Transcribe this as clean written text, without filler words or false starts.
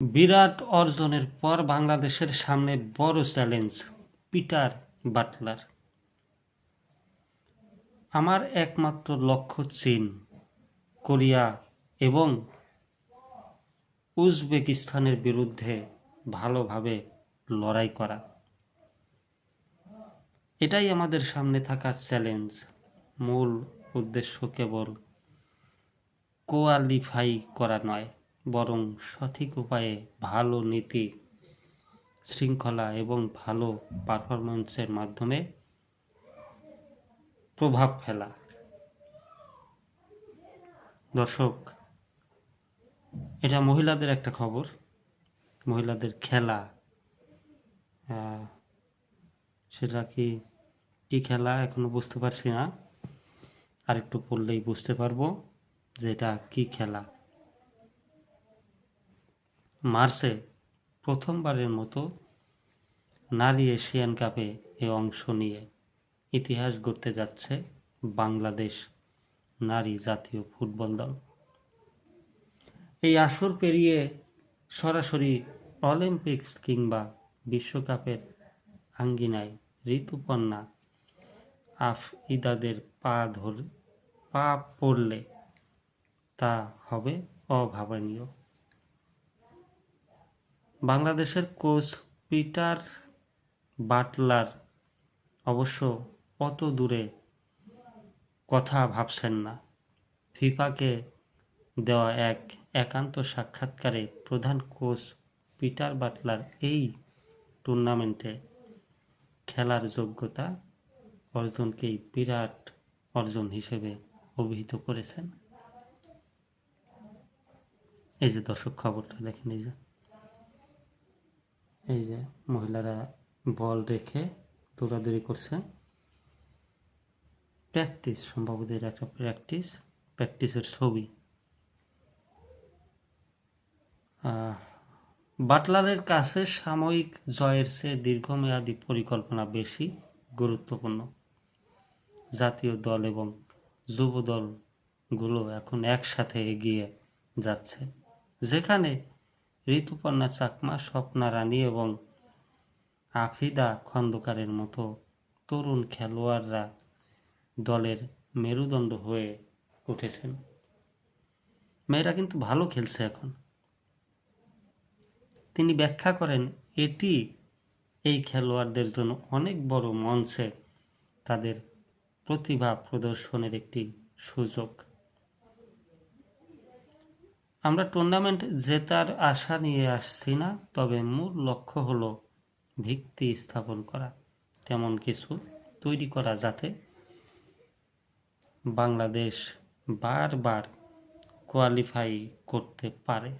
বিরাট অর্জনের পর বাংলাদেশের সামনে বড় চ্যালেঞ্জ পিটার বাটলার। আমার একমাত্র লক্ষ্য চীন, কোরিয়া এবং উজবেকিস্তানের বিরুদ্ধে ভালোভাবে লড়াই করা। এটাই আমাদের সামনে থাকা চ্যালেঞ্জ। মূল উদ্দেশ্য কেবল কোয়ালিফাই করা নয়, বরং সঠিক উপায়ে ভালো নীতি, শৃঙ্খলা এবং ভালো পারফরম্যান্সের মাধ্যমে প্রভাব ফেলা। দর্শক, এটা মহিলাদের একটা খবর, মহিলাদের খেলা। সেটা কি খেলা এখনো বুঝতে পারছি না, আরেকটু পড়লেই বুঝতে পারবো যে এটা কি খেলা। মার্চে প্রথমবারের মতো নারী এশিয়ান কাপে অংশ নিয়ে ইতিহাস গড়তে যাচ্ছে বাংলাদেশ নারী জাতীয় ফুটবল দল। এই আসর পেরিয়ে সরাসরি অলিম্পিক্স কিংবা বিশ্বকাপের আঙ্গিনায় ঋতুপর্ণা আফিদাদের পা পড়লে তা হবে অভাবনীয়। বাংলাদেশের কোচ পিটার বাটলার অবশ্য অত দূরে কথা ভাবছেন না। ফিফাকে দেওয়া এক একান্ত সাক্ষাৎকারে প্রধান কোচ পিটার বাটলার এই টুর্নামেন্টে খেলার যোগ্যতা অর্জনকেই বিরাট অর্জন হিসেবে অভিহিত করেছেন। এই যে দর্শক, খবরটা দেখেন, এই যে মহিলারা বল রেখে দৌড়াদৌড়ি করছে। প্র্যাকটিস, সম্ভবত এটা একটা প্র্যাকটিসের ছবি। বাটলারের কাছে সাময়িক জয়ের চেয়ে দীর্ঘমেয়াদী পরিকল্পনা বেশি গুরুত্বপূর্ণ। জাতীয় দল এবং যুব দলগুলো এখন একসাথে এগিয়ে যাচ্ছে, যেখানে ঋতুপর্ণা চাকমা, স্বপ্না রানী এবং আফিদা খন্দকারের মতো তরুণ খেলোয়াড়রা দলের মেরুদণ্ড হয়ে উঠেছেন। মেয়েরা কিন্তু ভালো খেলছে এখন। তিনি ব্যাখ্যা করেন, এটি এই খেলোয়াড়দের জন্য অনেক বড় মঞ্চে তাদের প্রতিভা প্রদর্শনের একটি সুযোগ। আমরা টুর্নামেন্ট জেতার আশা নিয়ে আসছি না, তবে মূল লক্ষ্য হলো ভিত্তি স্থাপন করা, তেমন কিছু তৈরি করা যাতে বাংলাদেশ বারবার কোয়ালিফাই করতে পারে।